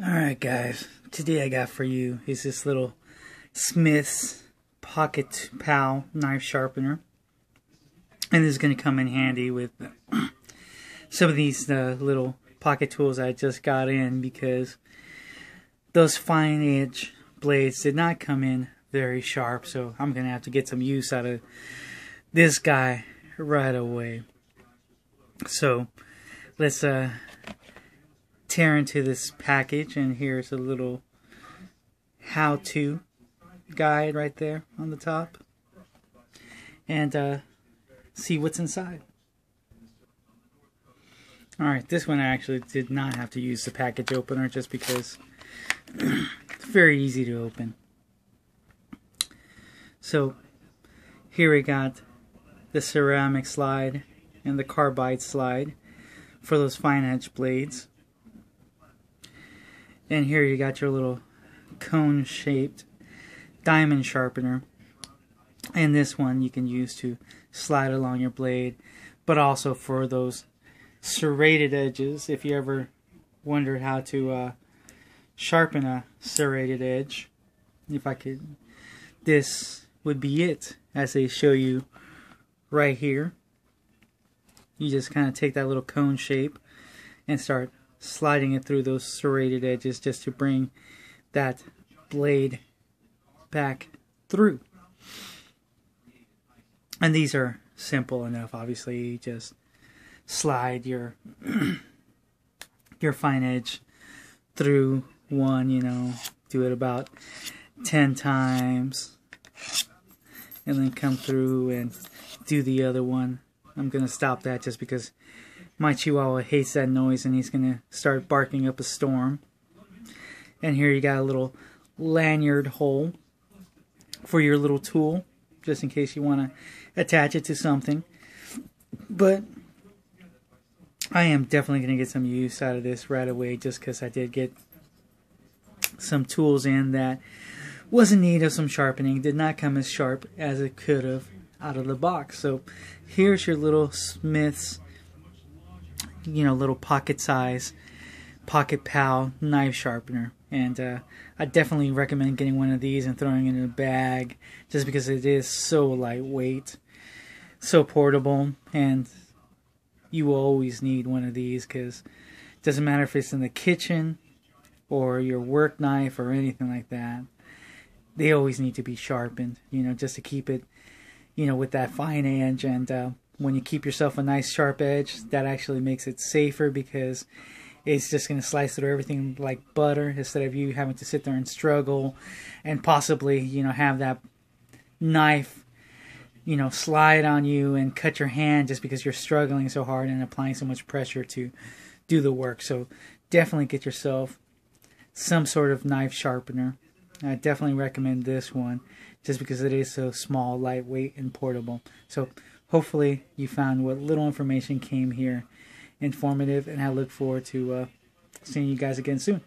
Alright guys, today I got for you is this little Smith's Pocket Pal knife sharpener. And this is going to come in handy with some of these little pocket tools I just got in, because those fine edge blades did not come in very sharp, so I'm going to have to get some use out of this guy right away. So let's tear into this package, and here's a little how-to guide right there on the top, and see what's inside. Alright, this one I actually did not have to use the package opener, just because it's very easy to open. So here we got the ceramic slide and the carbide slide for those fine edge blades. And here you got your little cone shaped diamond sharpener. And this one you can use to slide along your blade, but also for those serrated edges. If you ever wondered how to sharpen a serrated edge, this would be it, as they show you right here. You just kind of take that little cone shape and start sliding it through those serrated edges, just to bring that blade back through. And these are simple enough. Obviously, you just slide your fine edge through one, do it about 10 times, and then come through and do the other one. I'm going to stop that just because my Chihuahua hates that noise, and he's going to start barking up a storm. And here you got a little lanyard hole for your little tool, just in case you want to attach it to something. But I am definitely going to get some use out of this right away, just because I did get some tools in that was in need of some sharpening. Did not come as sharp as it could have out of the box. So here's your little Smith's, little pocket size Pocket Pal knife sharpener. And I definitely recommend getting one of these and throwing it in a bag, just because it is so lightweight, so portable, and you will always need one of these, because it doesn't matter if it's in the kitchen or your work knife or anything like that. They always need to be sharpened, just to keep it, with that fine edge. And when you keep yourself a nice sharp edge, that actually makes it safer, because it's just going to slice through everything like butter, instead of you having to sit there and struggle and possibly, have that knife, slide on you and cut your hand just because you're struggling so hard and applying so much pressure to do the work. So definitely get yourself some sort of knife sharpener. I definitely recommend this one, just because it is so small, lightweight, and portable. So hopefully you found what little information came here informative, and I look forward to seeing you guys again soon.